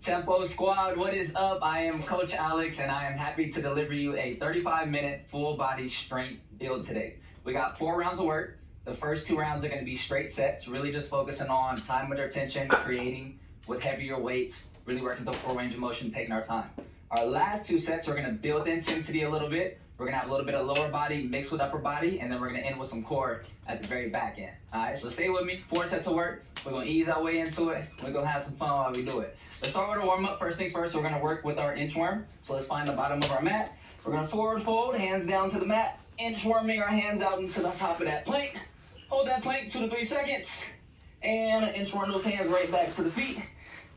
Tempo Squad, what is up? I am Coach Alex, and I am happy to deliver you a 35-minute full body strength build today. We got 4 rounds of work. The first 2 rounds are going to be straight sets, really just focusing on time under tension, creating with heavier weights, really working the full range of motion, taking our time. Our last 2 sets, we're going to build the intensity a little bit. We're going to have a little bit of lower body mixed with upper body, and then we're going to end with some core at the very back end. All right, so stay with me. 4 sets of work. We're going to ease our way into it. We're going to have some fun while we do it. Let's start with a warm-up. First things first, we're going to work with our inchworm. So let's find the bottom of our mat. We're going to forward fold, hands down to the mat, inchworming our hands out into the top of that plank. Hold that plank 2 to 3 seconds, and inchworm those hands right back to the feet.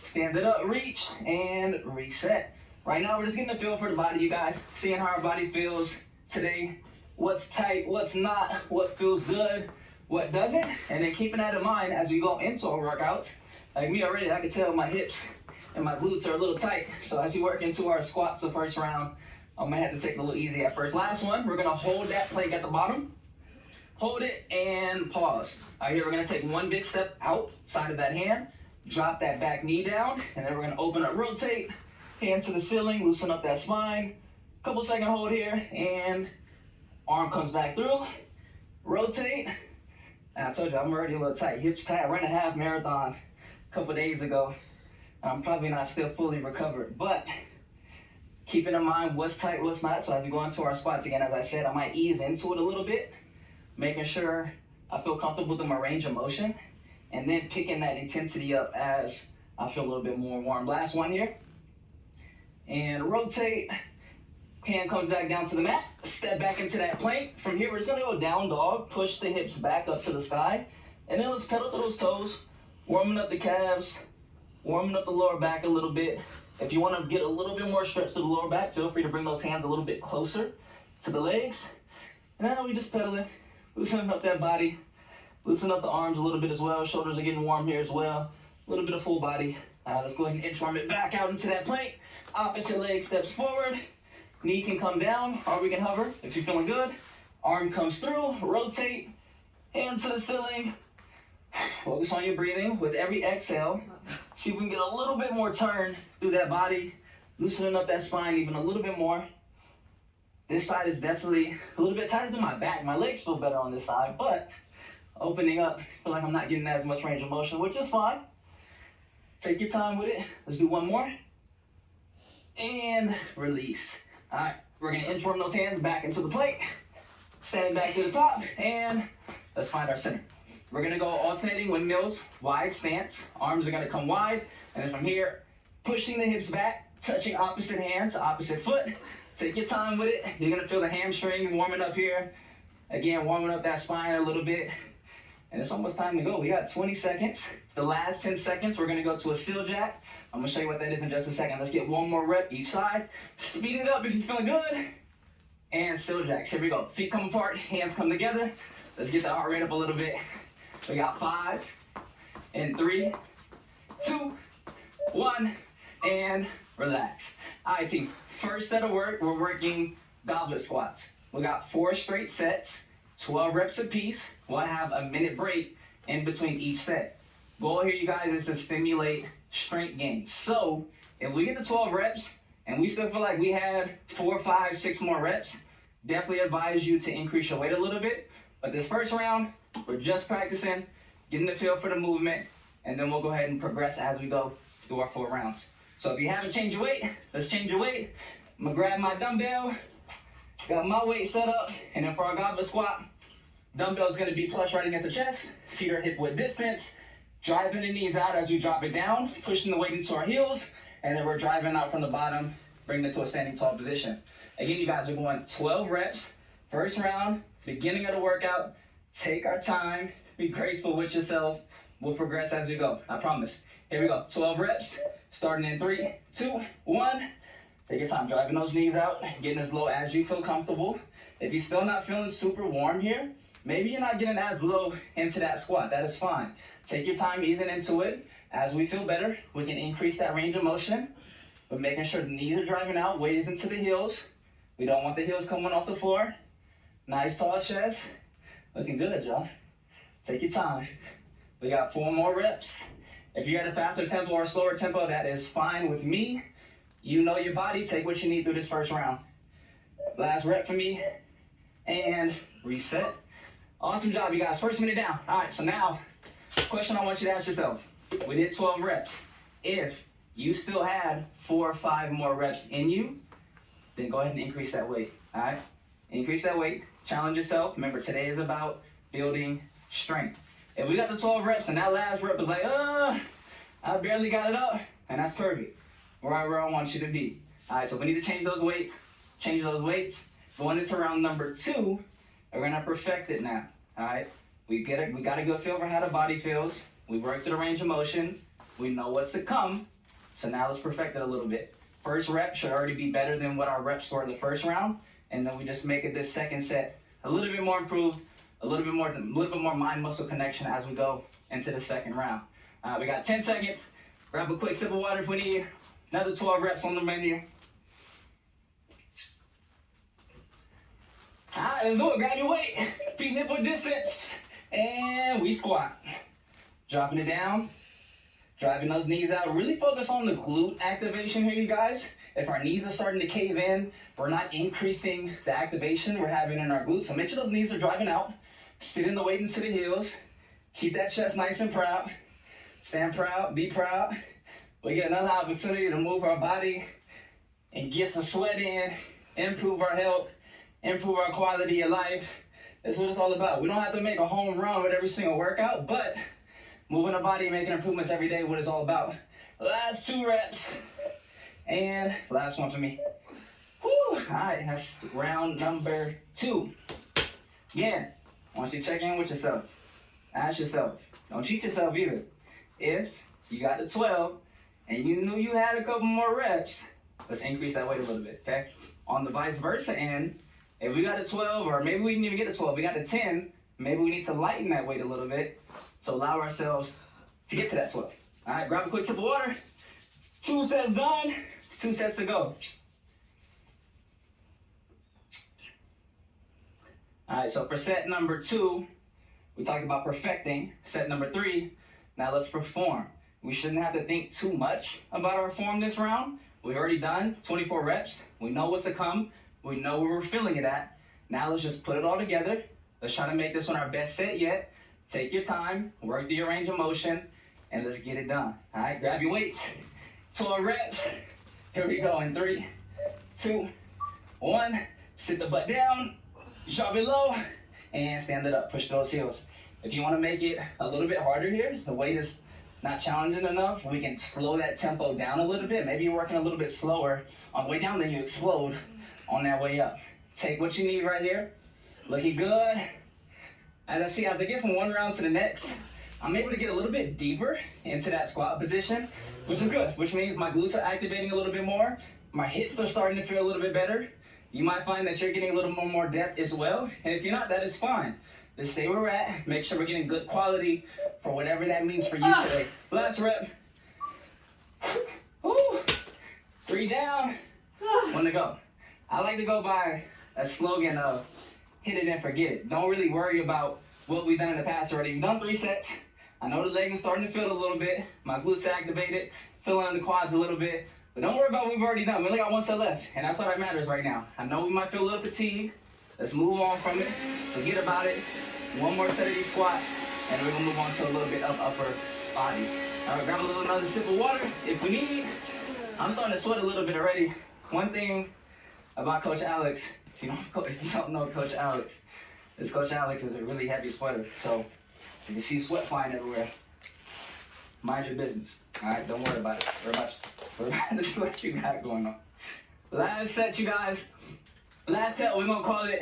Stand it up, reach, and reset. Right now, we're just getting a feel for the body, you guys. Seeing how our body feels today. What's tight, what's not, what feels good, what doesn't. And then keeping that in mind as we go into our workouts. Like me already, I can tell my hips and my glutes are a little tight. So as you work into our squats the first round, I'm gonna have to take it a little easy at first. Last one, we're gonna hold that plank at the bottom. Hold it and pause. All right, here we're gonna take 1 big step outside of that hand. Drop that back knee down, and then we're gonna open up, rotate. Hand to the ceiling, loosen up that spine. Couple second hold here, and arm comes back through. Rotate. And I told you, I'm already a little tight. Hips tight. I ran a half marathon a couple days ago. I'm probably not still fully recovered, but keeping in mind what's tight, what's not. So as we go into our squats again, as I said, I might ease into it a little bit, making sure I feel comfortable with my range of motion, and then picking that intensity up as I feel a little bit more warm. Last one here. And rotate, hand comes back down to the mat, step back into that plank. From here, we're just gonna go down dog, push the hips back up to the sky, and then let's pedal to those toes, warming up the calves, warming up the lower back a little bit. If you wanna get a little bit more stretch to the lower back, feel free to bring those hands a little bit closer to the legs. And now we just pedaling, loosening up that body, loosen up the arms a little bit as well. Shoulders are getting warm here as well. A little bit of full body. Let's go ahead and inchworm it back out into that plank. Opposite leg steps forward. Knee can come down, or we can hover if you're feeling good. Arm comes through, rotate, hand to the ceiling. Focus on your breathing. With every exhale, see if we can get a little bit more turn through that body, loosening up that spine even a little bit more. This side is definitely a little bit tighter than my back. My legs feel better on this side, but opening up, feel like I'm not getting as much range of motion, which is fine. Take your time with it. Let's do one more. And release. All right, we're gonna inchworm those hands back into the plank. Stand back to the top, and let's find our center. We're gonna go alternating windmills, wide stance. Arms are gonna come wide, and then from here, pushing the hips back, touching opposite hand to opposite foot. Take your time with it. You're gonna feel the hamstrings warming up here. Again, warming up that spine a little bit. And it's almost time to go. We got 20 seconds. The last 10 seconds, we're gonna go to a seal jack. I'm gonna show you what that is in just a second. Let's get 1 more rep each side. Speed it up if you're feeling good. And seal jacks, here we go. Feet come apart, hands come together. Let's get the heart rate up a little bit. We got 5, and 3, 2, 1, and relax. All right, team, first set of work, we're working goblet squats. We got 4 straight sets. 12 reps apiece. We'll have a minute break in between each set. Goal here, you guys, is to stimulate strength gains. So if we get to 12 reps and we still feel like we had 4, 5, 6 more reps, definitely advise you to increase your weight a little bit. But this first round, we're just practicing, getting the feel for the movement, and then we'll go ahead and progress as we go through our 4 rounds. So if you haven't changed your weight, let's change your weight. I'm gonna grab my dumbbell. Got my weight set up, and then for our goblet squat, dumbbell's gonna be flush right against the chest, feet are hip width distance, driving the knees out as we drop it down, pushing the weight into our heels, and then we're driving out from the bottom, bringing it to a standing tall position. Again, you guys are going 12 reps, first round, beginning of the workout. Take our time, be graceful with yourself. We'll progress as we go, I promise. Here we go, 12 reps, starting in 3, 2, 1. Take your time, driving those knees out, getting as low as you feel comfortable. If you're still not feeling super warm here, maybe you're not getting as low into that squat. That is fine. Take your time easing into it. As we feel better, we can increase that range of motion, but making sure the knees are driving out, weight is into the heels. We don't want the heels coming off the floor. Nice tall chest. Looking good, y'all. Take your time. We got 4 more reps. If you're at a faster tempo or a slower tempo, that is fine with me. You know your body. Take what you need through this first round. Last rep for me. And reset. Awesome job, you guys. First minute down. All right, so now, question I want you to ask yourself. We did 12 reps. If you still had 4 or 5 more reps in you, then go ahead and increase that weight. All right? Increase that weight. Challenge yourself. Remember, today is about building strength. If we got the 12 reps and that last rep is like, I barely got it up, and that's perfect. Right where I want you to be. All right, so we need to change those weights. Change those weights. Going into round number 2, we're gonna perfect it now. All right, we got a good feel for how the body feels. We worked through the range of motion. We know what's to come. So now let's perfect it a little bit. First rep should already be better than what our reps were in the first round, and then we just make it this second set a little bit more improved, a little bit more mind-muscle connection as we go into the second round. We got 10 seconds. Grab a quick sip of water if we need. Another 12 reps on the menu. All right, let's do it. Grab your weight. Feet nipple distance. And we squat. Dropping it down. Driving those knees out. Really focus on the glute activation here, you guys. If our knees are starting to cave in, we're not increasing the activation we're having in our glutes. So make sure those knees are driving out. Sit in the weight into the heels. Keep that chest nice and proud. Stand proud. Be proud. We get another opportunity to move our body and get some sweat in, improve our health, improve our quality of life. That's what it's all about. We don't have to make a home run with every single workout, but moving our body and making improvements every day is what it's all about. Last 2 reps. And last one for me. Whew. All right, that's round number 2. Again, I want you to check in with yourself. Ask yourself. Don't cheat yourself either. If you got the 12 and you knew you had a couple more reps, let's increase that weight a little bit, okay? On the vice versa end, if we got a 12, or maybe we didn't even get a 12, we got a 10, maybe we need to lighten that weight a little bit to allow ourselves to get to that 12. All right, grab a quick sip of water. 2 sets done, 2 sets to go. All right, so for set number 2, we talked about perfecting. Set number 3, now let's perform. We shouldn't have to think too much about our form this round. We've already done 24 reps. We know what's to come. We know where we're feeling it at. Now let's just put it all together. Let's try to make this one our best set yet. Take your time, work through your range of motion, and let's get it done. All right, grab your weights. 12 reps. Here we go in 3, 2, 1. Sit the butt down, drop it low, and stand it up. Push those heels. If you want to make it a little bit harder here, the weight is not challenging enough, we can slow that tempo down a little bit. Maybe you're working a little bit slower on the way down, then you explode on that way up. Take what you need right here. Looking good. As I get from one round to the next, I'm able to get a little bit deeper into that squat position, which is good, which means my glutes are activating a little bit more. My hips are starting to feel a little bit better. You might find that you're getting a little more depth as well. And if you're not, that is fine. Just stay where we're at. Make sure we're getting good quality for whatever that means for you today. Last rep. Woo. 3 down. 1 to go. I like to go by a slogan of hit it and forget it. Don't really worry about what we've done in the past already. We've done 3 sets. I know the legs are starting to feel a little bit. My glutes are activated. Feeling on the quads a little bit. But don't worry about what we've already done. We only got 1 set left. And that's all that matters right now. I know we might feel a little fatigued. Let's move on from it. Forget about it. 1 more set of these squats, and we're gonna move on to a little bit of upper body. All right, grab another sip of water if we need. I'm starting to sweat a little bit already. One thing about Coach Alex, if you don't know Coach Alex, Coach Alex is a really heavy sweater. So if you see sweat flying everywhere, mind your business. All right, don't worry about it. Worry about the sweat you got going on. Last set, you guys. Last set, we're gonna call it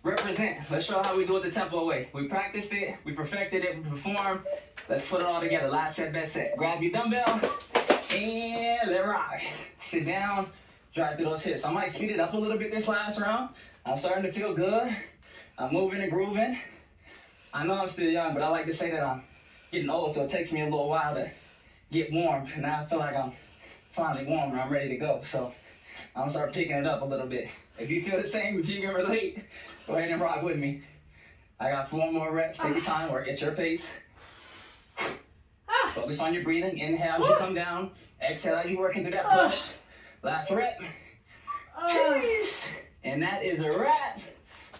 represent. Let's show how we do it the tempo way. We practiced it, we perfected it, we performed. Let's put it all together. Last set, best set. Grab your dumbbell and let rock. Sit down, drive through those hips. I might speed it up a little bit this last round. I'm starting to feel good. I'm moving and grooving. I know I'm still young, but I like to say that I'm getting old, so it takes me a little while to get warm. And now I feel like I'm finally warm and I'm ready to go. So I'm gonna start picking it up a little bit. If you feel the same, if you can relate, go ahead and rock with me. I got 4 more reps. Take your time, work at your pace. Focus on your breathing. Inhale as you come down. Exhale as you're working through that push. Last rep. Jeez. And that is a wrap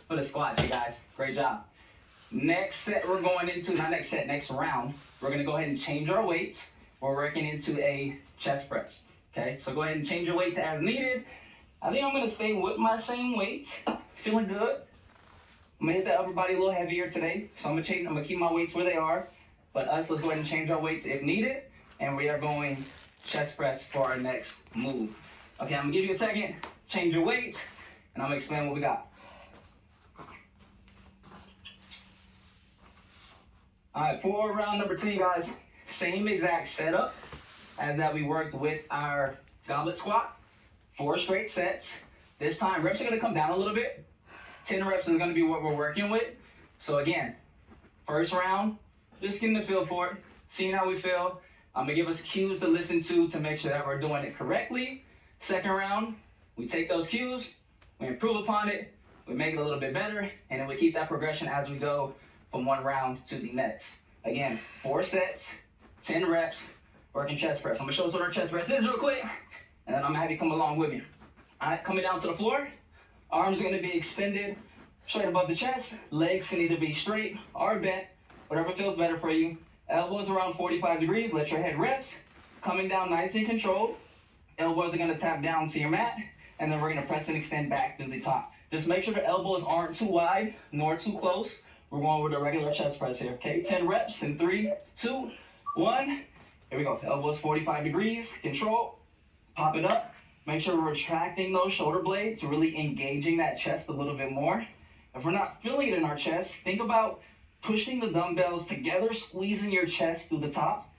for the squats, you guys. Great job. Next set we're going into, not next set, next round, we're going to go ahead and change our weights. We're working into a chest press. Okay, so go ahead and change your weights as needed. I think I'm going to stay with my same weights. Feeling good. I'm going to hit the upper body a little heavier today. So I'm going to keep my weights where they are. But let's go ahead and change our weights if needed. And we are going chest press for our next move. Okay, I'm going to give you a second. Change your weights. And I'm going to explain what we got. All right, for round number 2, guys, same exact setup as that we worked with our goblet squat. 4 straight sets. This time, reps are going to come down a little bit. 10 reps is going to be what we're working with. So again, first round, just getting the feel for it, seeing how we feel. I'm going to give us cues to listen to make sure that we're doing it correctly. Second round, we take those cues, we improve upon it, we make it a little bit better, and then we keep that progression as we go from one round to the next. Again, 4 sets, 10 reps, working chest press. I'm gonna show us what our chest press is real quick, and then I'm gonna have you come along with me. All right, coming down to the floor, arms are gonna be extended straight above the chest, legs can either be straight or bent, whatever feels better for you. Elbows around 45 degrees, let your head rest. Coming down nice and controlled. Elbows are gonna tap down to your mat, and then we're gonna press and extend back through the top. Just make sure the elbows aren't too wide nor too close. We're going with a regular chest press here, okay? 10 reps in 3, 2, 1. Here we go. Elbows 45 degrees. Control. Pop it up. Make sure we're retracting those shoulder blades, really engaging that chest a little bit more. If we're not feeling it in our chest, think about pushing the dumbbells together, squeezing your chest through the top.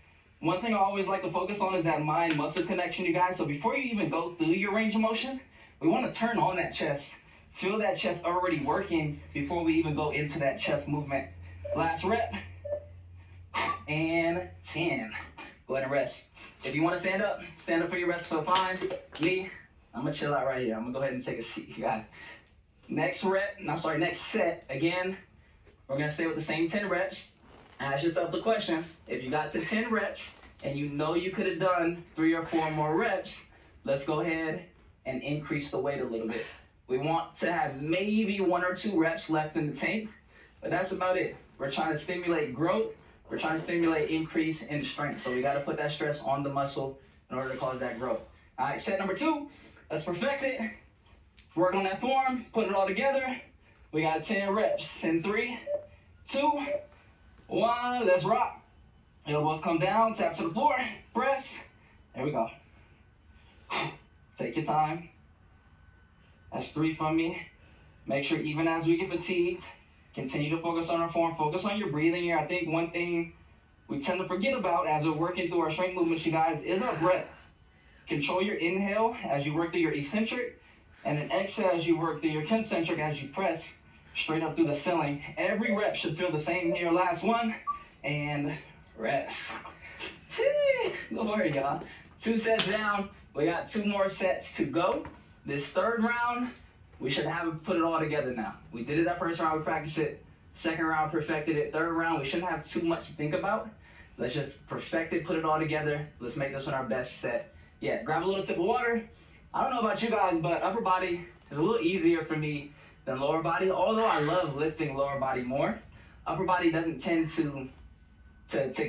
One thing I always like to focus on is that mind-muscle connection, you guys. So before you even go through your range of motion, we want to turn on that chest. Feel that chest already working before we even go into that chest movement. Last rep. And 10. Go ahead and rest. If you want to stand up for your rest, feel fine. Me, I'm going to chill out right here. I'm going to go ahead and take a seat, you guys. Next set. Again, we're going to stay with the same 10 reps. Ask yourself the question, if you got to 10 reps and you know you could have done 3 or 4 more reps, let's go ahead and increase the weight a little bit. We want to have maybe 1 or 2 reps left in the tank, but that's about it. We're trying to stimulate growth. We're trying to stimulate increase in strength. So we got to put that stress on the muscle in order to cause that growth. All right, set number 2. Let's perfect it. Work on that form. Put it all together. We got 10 reps in 3, 2, 1. Let's rock. Elbows come down. Tap to the floor. Press. There we go. Take your time. That's 3 from me. Make sure even as we get fatigued, continue to focus on our form. Focus on your breathing here. I think one thing we tend to forget about as we're working through our strength movements, you guys, is our breath. Control your inhale as you work through your eccentric, and then exhale as you work through your concentric as you press straight up through the ceiling. Every rep should feel the same here. Last one, and rest. Don't worry, y'all. 2 sets down. We got 2 more sets to go. This third round, we should have put it all together now. We did it that first round, we practiced it. Second round, perfected it. Third round, we shouldn't have too much to think about. Let's just perfect it, put it all together. Let's make this one our best set. Yeah, grab a little sip of water. I don't know about you guys, but upper body is a little easier for me than lower body. Although I love lifting lower body more, upper body doesn't tend to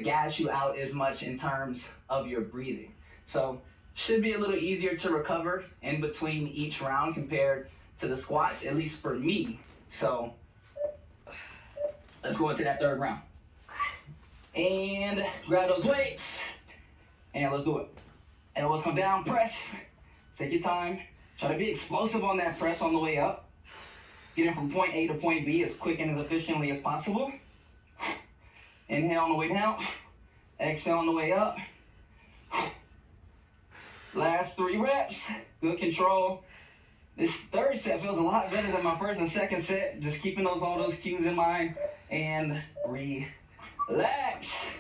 gas you out as much in terms of your breathing. So should be a little easier to recover in between each round compared to the squats, at least for me. So let's go into that third round. And grab those weights, and let's do it. Elbows come down, press. Take your time. Try to be explosive on that press on the way up. Getting from point A to point B as quick and as efficiently as possible. Inhale on the way down. Exhale on the way up. Last 3 reps. Good control. This third set feels a lot better than my first and second set. Just keeping all those cues in mind. And relax.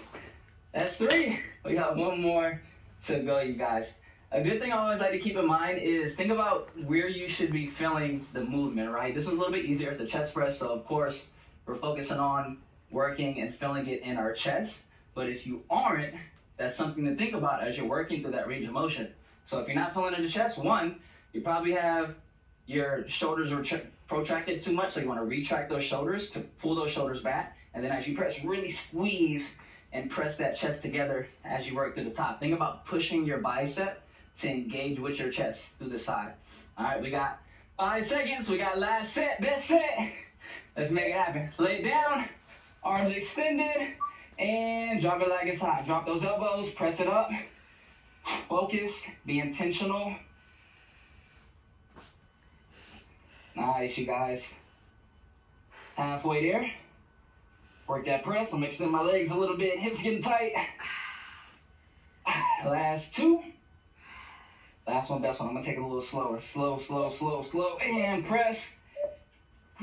That's 3. We got 1 more to go, you guys. A good thing I always like to keep in mind is think about where you should be feeling the movement, right? This is a little bit easier as a chest press, so of course we're focusing on working and feeling it in our chest. But if you aren't, that's something to think about as you're working through that range of motion. So if you're not feeling in the chest, one, you probably have your shoulders protracted too much, so you want to retract those shoulders to pull those shoulders back. And then as you press, really squeeze and press that chest together as you work through the top. Think about pushing your bicep to engage with your chest through the side. All right, we got 5 seconds. We got last set, best set. Let's make it happen. Lay it down, arms extended, and drop it like it's hot. Drop those elbows, press it up. Focus, be intentional. Nice, you guys. Halfway there. Work that press. I'm extending my legs a little bit. Hips getting tight. Last 2. Last one, best one. I'm going to take it a little slower. Slow, slow, slow, slow. And press.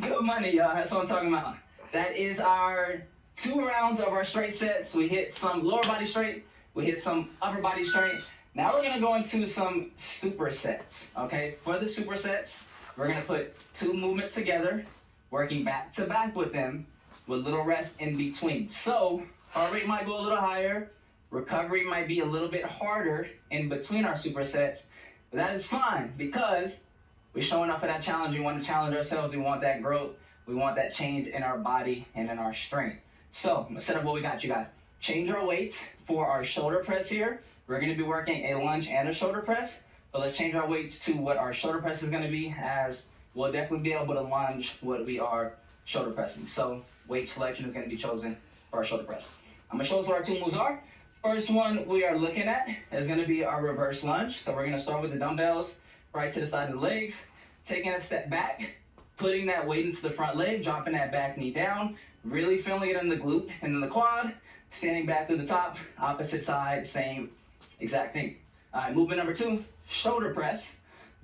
Good money, y'all. That's what I'm talking about. That is our 2 rounds of our straight sets. We hit some lower body straight. We hit some upper body straight. Now we're going to go into some supersets. Okay? For the supersets, we're going to put 2 movements together, working back to back with them, with little rest in between. So, heart rate might go a little higher, recovery might be a little bit harder in between our supersets, but that is fine because we're showing up for that challenge. We want to challenge ourselves. We want that growth. We want that change in our body and in our strength. So, I'm going to set up what we got, you guys. Change our weights for our shoulder press here. We're going to be working a lunge and a shoulder press, but let's change our weights to what our shoulder press is going to be, as we'll definitely be able to lunge what we are shoulder pressing. So, weight selection is going to be chosen for our shoulder press. I'm going to show us what our 2 moves are. First one we are looking at is going to be our reverse lunge. So we're going to start with the dumbbells right to the side of the legs, taking a step back, putting that weight into the front leg, dropping that back knee down, really feeling it in the glute and in the quad, standing back through the top, opposite side, same exact thing. All right, movement number 2, shoulder press.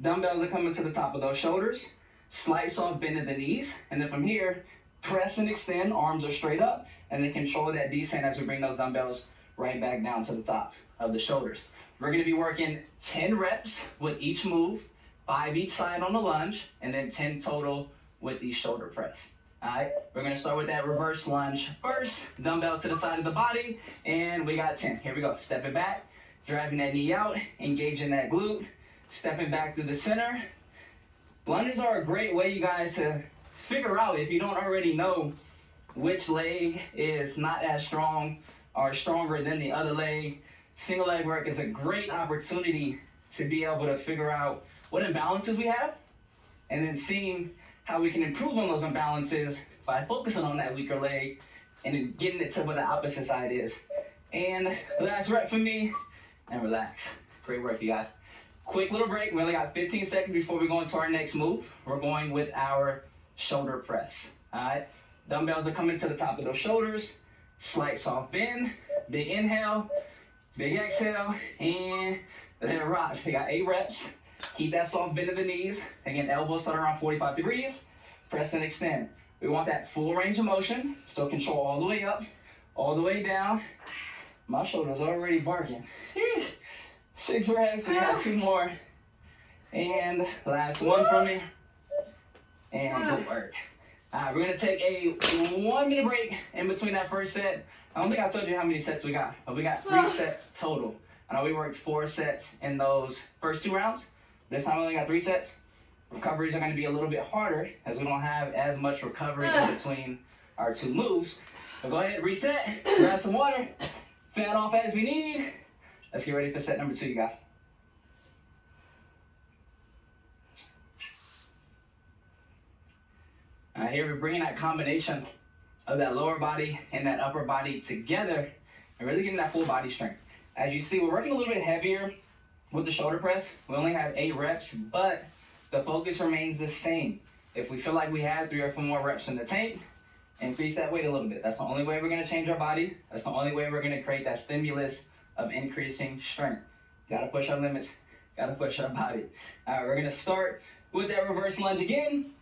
Dumbbells are coming to the top of those shoulders, slight soft bend in the knees, and then from here, press and extend, arms are straight up, and then control that descent as we bring those dumbbells right back down to the top of the shoulders. We're going to be working 10 reps with each move, 5 each side on the lunge, and then 10 total with the shoulder press. All right, we're going to start with that reverse lunge first, dumbbells to the side of the body, and we got 10. Here we go. Stepping back, driving that knee out, engaging that glute, stepping back through the center. Lunges are a great way, you guys, to figure out, if you don't already know, which leg is not as strong or stronger than the other leg. Single leg work is a great opportunity to be able to figure out what imbalances we have, and then seeing how we can improve on those imbalances by focusing on that weaker leg and then getting it to where the opposite side is. And last rep for me, and relax. Great work, you guys. Quick little break. We only got 15 seconds before we go into our next move. We're going with our shoulder press. All right. Dumbbells are coming to the top of those shoulders. Slight soft bend. Big inhale. Big exhale. And let it rock. We got 8 reps. Keep that soft bend of the knees. Again, elbows start around 45 degrees. Press and extend. We want that full range of motion. So control all the way up, all the way down. My shoulder's already barking. 6 reps. We got 2 more. And last one from me. And good work. All right, we're going to take a 1-minute break in between that first set. I don't think I told you how many sets we got, but we got 3 sets total. I know we worked 4 sets in those first 2 rounds. This time we only got 3 sets. Recoveries are going to be a little bit harder as we don't have as much recovery in between our 2 moves. So go ahead, reset, grab some water, fan off as we need. Let's get ready for set number 2, you guys. Here we're bringing that combination of that lower body and that upper body together and really getting that full body strength. As you see, we're working a little bit heavier with the shoulder press. We only have 8 reps, but the focus remains the same. If we feel like we have 3 or 4 more reps in the tank, increase that weight a little bit. That's the only way we're going to change our body. That's the only way we're going to create that stimulus of increasing strength. Got to push our limits. Got to push our body. All right, we're going to start with that reverse lunge again.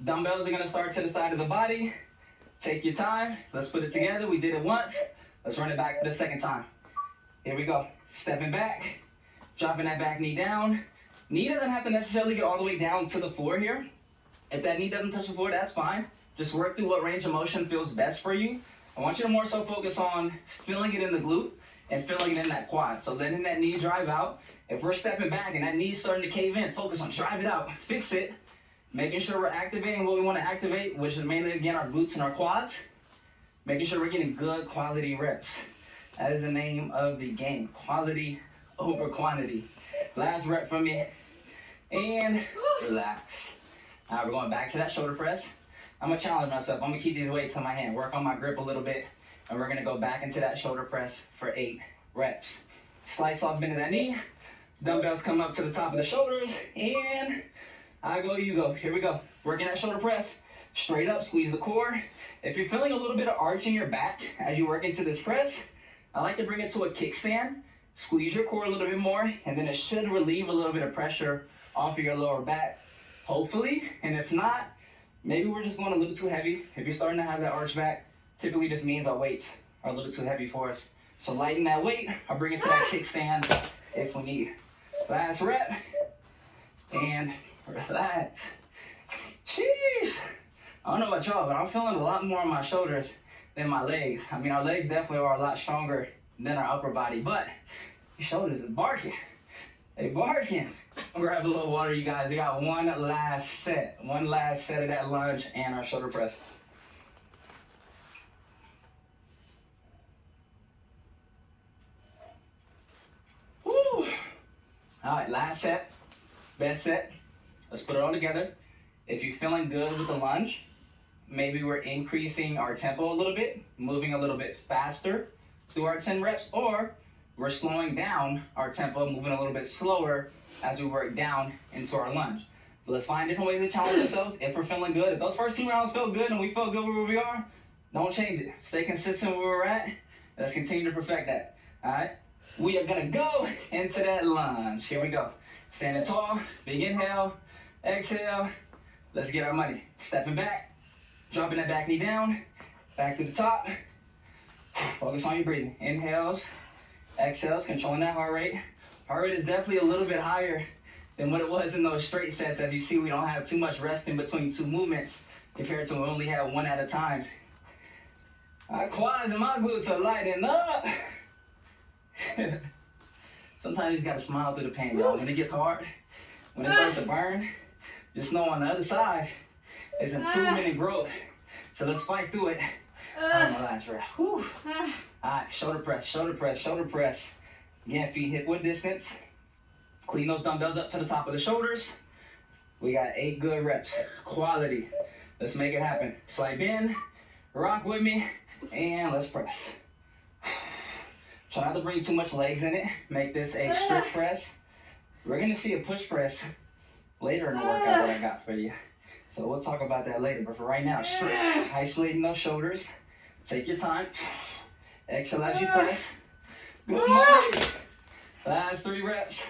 Dumbbells are going to start to the side of the body. Take your time. Let's put it together. We did it once. Let's run it back for the second time. Here we go. Stepping back. Dropping that back knee down. Knee doesn't have to necessarily get all the way down to the floor here. If that knee doesn't touch the floor, that's fine. Just work through what range of motion feels best for you. I want you to more so focus on feeling it in the glute and feeling it in that quad. So letting that knee drive out. If we're stepping back and that knee's starting to cave in, focus on drive it out, fix it, making sure we're activating what we want to activate, which is mainly, again, our glutes and our quads. Making sure we're getting good quality reps. That is the name of the game. Quality over quantity. Last rep from me. And relax. All right, we're going back to that shoulder press. I'm going to challenge myself. I'm going to keep these weights in my hand, work on my grip a little bit, and we're going to go back into that shoulder press for 8 reps. Slice off bend of that knee. Dumbbells come up to the top of the shoulders, and I go, you go. Here we go. Working that shoulder press. Straight up, squeeze the core. If you're feeling a little bit of arch in your back as you work into this press, I like to bring it to a kickstand. Squeeze your core a little bit more, and then it should relieve a little bit of pressure off of your lower back, hopefully. And if not, maybe we're just going a little too heavy. If you're starting to have that arch back, typically just means our weights are a little too heavy for us. So lighten that weight. I'll bring it to that kickstand if we need. Last rep. And relax. Sheesh. I don't know about y'all, but I'm feeling a lot more on my shoulders than my legs. I mean, our legs definitely are a lot stronger than our upper body, but your shoulders are barking. They barking. I'm gonna grab a little water, you guys. We got one last set of that lunge and our shoulder press. Woo! All right, last set, best set. Let's put it all together. If you're feeling good with the lunge, maybe we're increasing our tempo a little bit, moving a little bit faster through our 10 reps, or we're slowing down our tempo, moving a little bit slower as we work down into our lunge. But let's find different ways to challenge ourselves if we're feeling good. If those first 2 rounds felt good and we felt good where we are, don't change it. Stay consistent where we're at. Let's continue to perfect that. All right? We are going to go into that lunge. Here we go. Standing tall, big inhale, exhale. Let's get our money. Stepping back, dropping that back knee down, back to the top. Focus on your breathing. Inhales, exhales, controlling that heart rate. Heart rate is definitely a little bit higher than what it was in those straight sets. As you see, we don't have too much rest in between 2 movements compared to when we only have 1 at a time. My quads and my glutes are lighting up. Sometimes you just gotta smile through the pain, y'all. When it gets hard, when it starts to burn, just know on the other side is improvement and growth. So let's fight through it. On my last rep. Whew. All right, shoulder press, shoulder press, shoulder press. Again, feet hip width distance. Clean those dumbbells up to the top of the shoulders. We got 8 good reps. Quality. Let's make it happen. Slight bend, rock with me, and let's press. Try not to bring too much legs in it. Make this a strict press. We're gonna see a push press later in the workout that I got for you. So we'll talk about that later, but for right now, strict. Isolating those shoulders. Take your time. Exhale as you press. Good morning. Last 3 reps.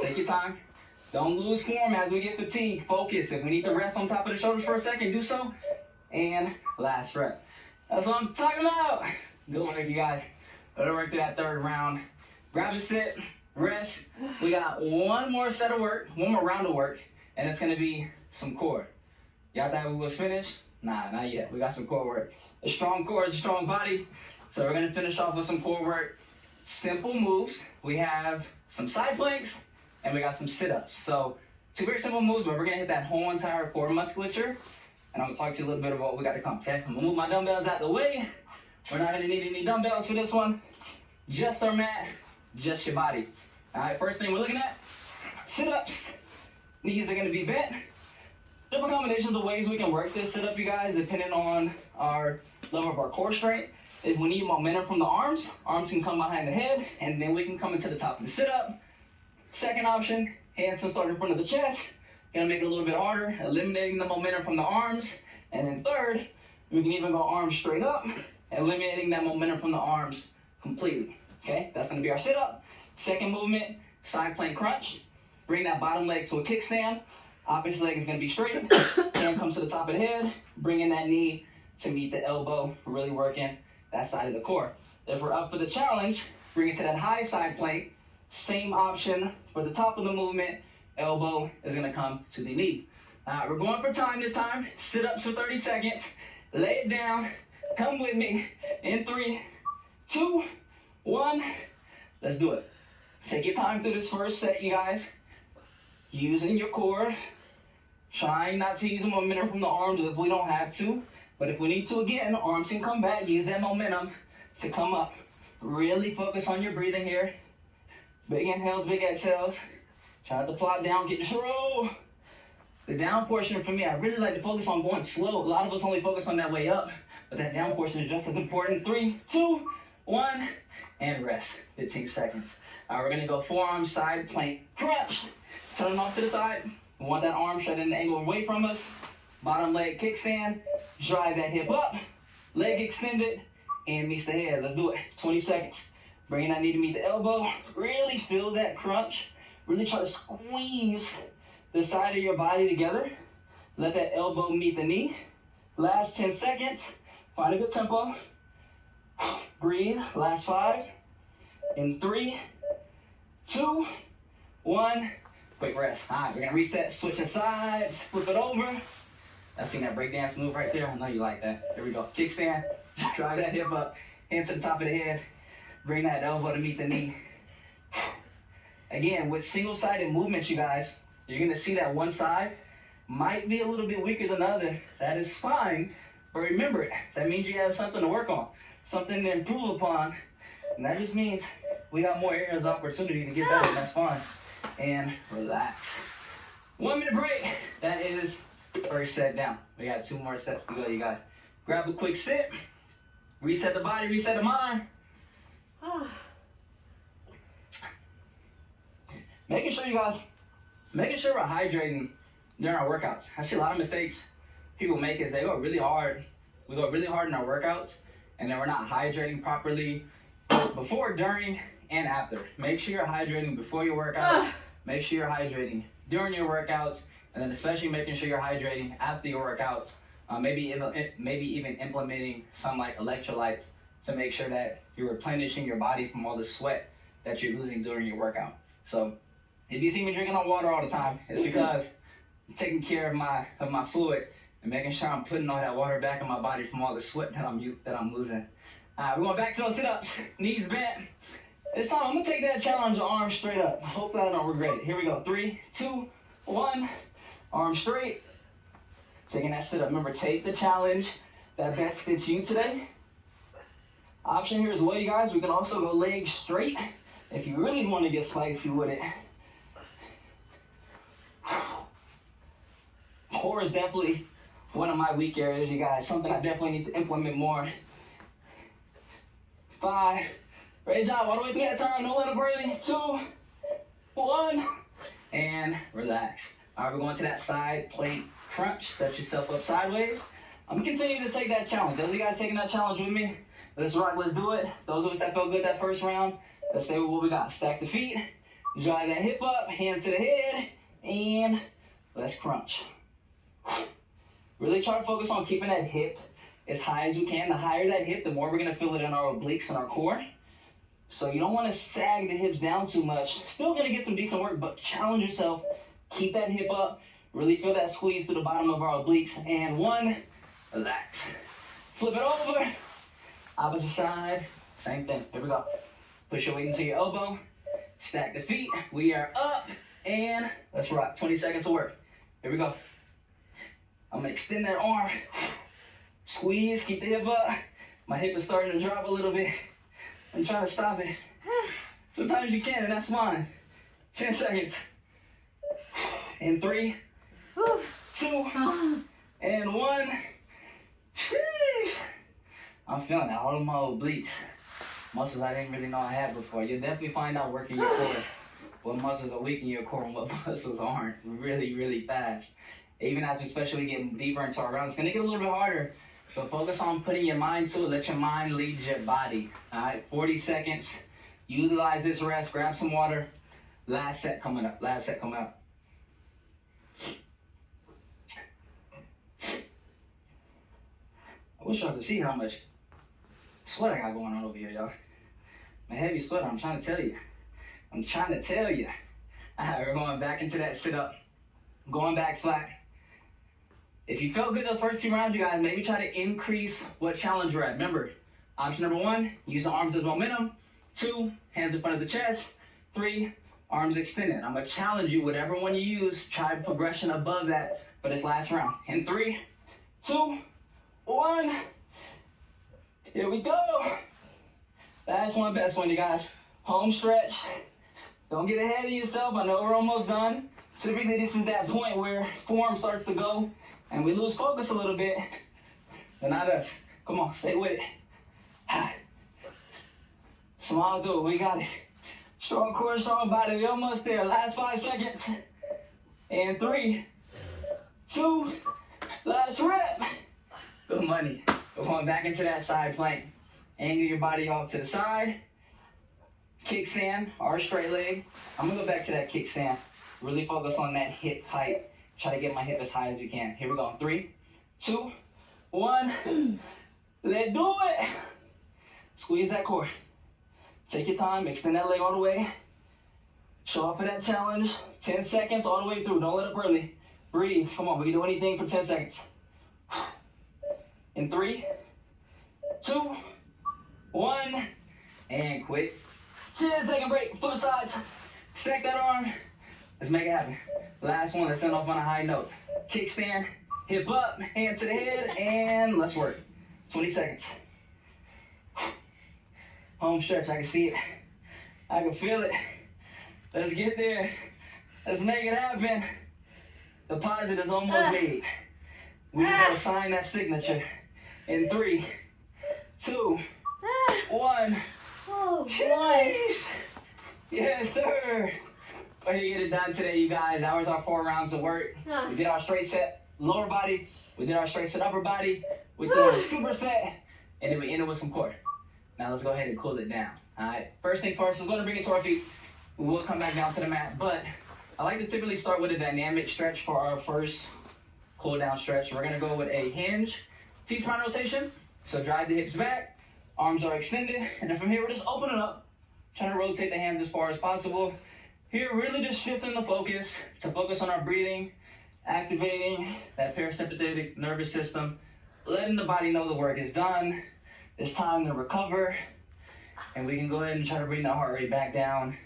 Take your time. Don't lose form as we get fatigued. Focus. If we need to rest on top of the shoulders for a second, do so. And last rep. That's what I'm talking about. Good work, you guys. Let's work through that 3rd round. Grab a sit, rest. We got 1 more set of work, 1 more round of work, and it's gonna be some core. Y'all thought we was finished? Nah, not yet. We got some core work. A strong core is a strong body. So we're gonna finish off with some core work. Simple moves. We have some side planks and we got some sit-ups. So 2 very simple moves, but we're gonna hit that whole entire core musculature. And I'm gonna talk to you a little bit about what we got to come, okay? I'm gonna move my dumbbells out the way. We're not gonna need any dumbbells for this one. Just our mat, just your body. All right, first thing we're looking at, sit-ups. Knees are gonna be bent. Different combinations of ways we can work this sit-up, you guys, depending on our level of our core strength. If we need momentum from the arms can come behind the head, and then we can come into the top of the sit-up. Second option, hands can start in front of the chest. Gonna make it a little bit harder, eliminating the momentum from the arms. And then third, we can even go arms straight up, eliminating that momentum from the arms completely. Okay, that's gonna be our sit-up. Second movement, side plank crunch. Bring that bottom leg to a kickstand. Opposite leg is gonna be straight. Hand comes to the top of the head, bringing that knee to meet the elbow, really working that side of the core. If we're up for the challenge, bring it to that high side plank. Same option for the top of the movement. Elbow is gonna come to the knee. All right, we're going for time this time. Sit ups for 30 seconds. Lay it down. Come with me. In 3, 2, 1. Let's do it. Take your time through this first set, you guys. Using your core. Trying not to use the momentum from the arms if we don't have to. But if we need to again, arms can come back. Use that momentum to come up. Really focus on your breathing here. Big inhales, big exhales. Try to plot down, get slow. The down portion for me, I really like to focus on going slow. A lot of us only focus on that way up, but that down portion is just as important. 3, 2, 1, and rest. 15 seconds. All right, we're gonna go forearm side plank crunch. Turn them off to the side. We want that arm shut in the angle away from us. Bottom leg kickstand. Drive that hip up. Leg extended and meets the head. Let's do it. 20 seconds. Bringing that knee to meet the elbow. Really feel that crunch. Really try to squeeze the side of your body together. Let that elbow meet the knee. Last 10 seconds. Find a good tempo. Breathe. Last 5. In 3, 2, 1. Quick rest. All right, we're gonna reset, switch the sides, flip it over. I seen that breakdance move right there. I know you like that. There we go. Kickstand. Drive that hip up, hand to the top of the head. Bring that elbow to meet the knee. Again, with single-sided movements, you guys, you're gonna see that one side might be a little bit weaker than the other. That is fine, but remember it. That means you have something to work on, something to improve upon, and that just means we got more areas of opportunity to get better, and that's fine. And relax. 1 minute break. That is first set down. We got 2 more sets to go, you guys. Grab a quick sip. Reset the body, reset the mind. Making sure we're hydrating during our workouts. I see a lot of mistakes people make is they go really hard. We go really hard in our workouts, and then we're not hydrating properly before, during, and after. Make sure you're hydrating before your workouts. Make sure you're hydrating during your workouts, and then especially making sure you're hydrating after your workouts. Maybe even implementing some like electrolytes to make sure that you're replenishing your body from all the sweat that you're losing during your workout. So if you see me drinking hot water all the time, it's because I'm taking care of my fluid and making sure I'm putting all that water back in my body from all the sweat that I'm losing. We're going back to those sit-ups, knees bent. This time I'm gonna take that challenge with arms straight up. Hopefully I don't regret it. Here we go. 3, 2, 1. Arms straight. Taking that sit up. Remember, take the challenge that best fits you today. Option here as well, you guys. We can also go legs straight if you really want to get spicy with it. Core is definitely one of my weak areas, you guys. Something I definitely need to implement more. 5. Great job. All the way through that time. No let up early. 2, 1. And relax. All right, we're going to that side plank crunch. Set yourself up sideways. I'm going to continue to take that challenge. Those of you guys taking that challenge with me, let's rock, let's do it. Those of us that felt good that first round, let's say what we got. Stack the feet, drive that hip up, hand to the head, and let's crunch. Really try to focus on keeping that hip as high as we can. The higher that hip, the more we're going to feel it in our obliques and our core. So you don't want to sag the hips down too much. Still going to get some decent work, but challenge yourself. Keep that hip up. Really feel that squeeze to the bottom of our obliques. And 1, relax. Flip it over. Opposite side. Same thing. Here we go. Push your weight into your elbow. Stack the feet. We are up. And let's rock. 20 seconds of work. Here we go. I'm going to extend that arm. Squeeze. Keep the hip up. My hip is starting to drop a little bit. I'm trying to stop it. Sometimes you can, and that's fine. 10 seconds. In 3, 2, and 1. Sheesh. I'm feeling that. All of my obliques. Muscles I didn't really know I had before. You'll definitely find out working your core what muscles are weak in your core and what muscles aren't really, really fast. Even as we especially get deeper into our rounds, it's going to get a little bit harder. But focus on putting your mind to it. Let your mind lead your body. All right, 40 seconds. Utilize this rest. Grab some water. Last set coming up. Last set coming up. I wish y'all could see how much sweat I got going on over here, y'all. I'm a heavy sweater. I'm trying to tell you. I'm trying to tell you. All right, we're going back into that sit-up. Going back flat. If you felt good those first 2 rounds, you guys, maybe try to increase what challenge you're at. Remember, option number 1, use the arms as momentum. 2, hands in front of the chest. 3, arms extended. I'm going to challenge you, whatever one you use, try progression above that for this last round. In 3, 2, 1. Here we go. Last one, best one, you guys. Home stretch. Don't get ahead of yourself. I know we're almost done. Typically, this is that point where form starts to go and we lose focus a little bit. But not us. Come on, stay with it. Smile through it. We got it. Strong core, strong body. We almost there. Last 5 seconds. And 3, 2, last rep. Good money. We're going back into that side plank. Angle your body off to the side. Kickstand or straight leg. I'm going to go back to that kickstand. Really focus on that hip height. Try to get my hip as high as you can. Here we go. 3, 2, 1. Let's do it. Squeeze that core. Take your time. Extend that leg all the way. Show off for that challenge. 10 seconds all the way through. Don't let up early. Breathe. Come on. We can do anything for 10 seconds. In 3, 2, 1. And quit. 10-second break. Flip sides. Stack that arm. Let's make it happen. Last one. Let's end off on a high note. Kickstand. Hip up. Hand to the head. And let's work. 20 seconds. Home stretch. I can see it. I can feel it. Let's get there. Let's make it happen. Deposit is almost made. We just gotta sign that signature. In 3, 2, 1. Oh, boy. Sheesh. Yes, sir. We're here to get it done today, you guys. That was our 4 rounds of work. We did our straight set lower body. We did our straight set upper body. We're doing a superset. And then we ended with some core. Now let's go ahead and cool it down. All right. First things first, let's go ahead and bring it to our feet. We will come back down to the mat. But I like to typically start with a dynamic stretch for our first cool down stretch. We're going to go with a hinge T-spine rotation. So drive the hips back. Arms are extended. And then from here, we're just opening up. Trying to rotate the hands as far as possible. Here, really just shifting the focus to focus on our breathing, activating that parasympathetic nervous system, letting the body know the work is done. It's time to recover. And we can go ahead and try to bring that heart rate back down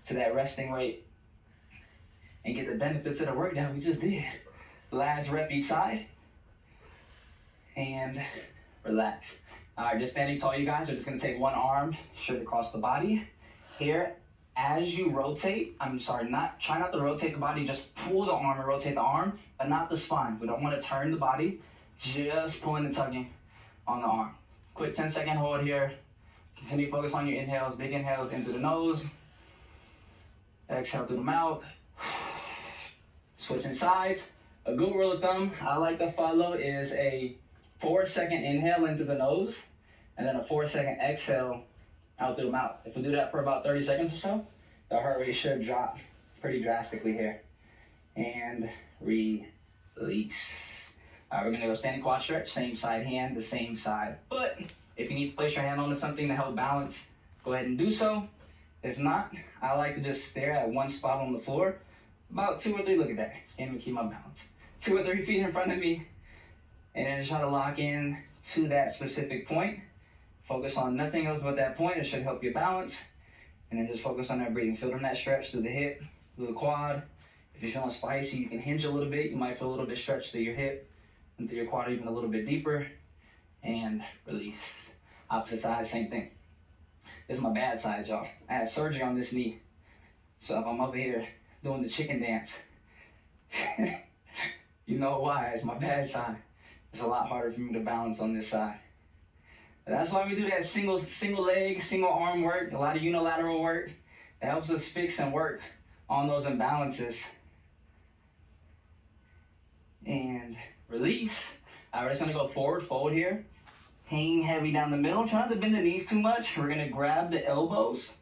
to that resting rate and get the benefits of the work that we just did. Last rep each side. And relax. All right, just standing tall, you guys are just gonna take one arm straight across the body. Here, as you rotate, try not to rotate the body, just pull the arm and rotate the arm, but not the spine. We don't wanna turn the body, just pulling and tugging on the arm. Quick 10-second hold here. Continue to focus on your inhales, big inhales in through the nose. Exhale through the mouth. Switching sides. A good rule of thumb I like to follow is a 4-second inhale into the nose, and then a 4-second exhale out through the mouth. If we do that for about 30 seconds or so, the heart rate should drop pretty drastically here. And release. All right, we're gonna go standing quad stretch, same side hand, the same side foot. If you need to place your hand onto something to help balance, go ahead and do so. If not, I like to just stare at one spot on the floor, about 2 or 3, look at that, can't even keep my balance. 2 or 3 feet in front of me, and then try to lock in to that specific point. Focus on nothing else but that point. It should help your balance. And then just focus on that breathing. Feel them that stretch through the hip, through the quad. If you're feeling spicy, you can hinge a little bit. You might feel a little bit stretched through your hip and through your quad even a little bit deeper. And release. Opposite side, same thing. This is my bad side, y'all. I had surgery on this knee. So if I'm over here doing the chicken dance, you know why. It's my bad side. It's a lot harder for me to balance on this side. But that's why we do that single leg, single arm work, a lot of unilateral work. It helps us fix and work on those imbalances. And release. All right, we're just gonna go forward, fold here. Hang heavy down the middle. Try not to bend the knees too much. We're gonna grab the elbows.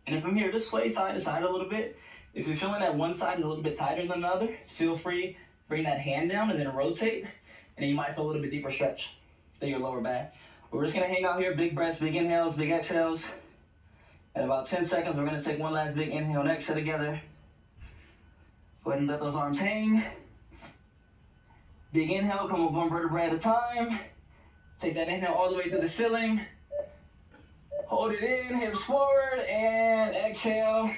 And then from here, just sway side to side a little bit. If you're feeling that one side is a little bit tighter than the other, feel free, bring that hand down and then rotate. And then you might feel a little bit deeper stretch through your lower back. We're just gonna hang out here, big breaths, big inhales, big exhales. At about 10 seconds, we're gonna take one last big inhale and exhale together. Go ahead and let those arms hang. Big inhale, come up one vertebrae at a time. Take that inhale all the way to the ceiling. Hold it in, hips forward, and exhale.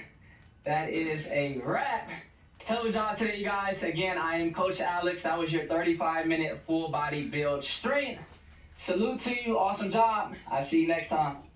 That is a wrap. Hell of a job today, you guys. Again, I am Coach Alex. That was your 35-minute full body build strength. Salute to you. Awesome job. I'll see you next time.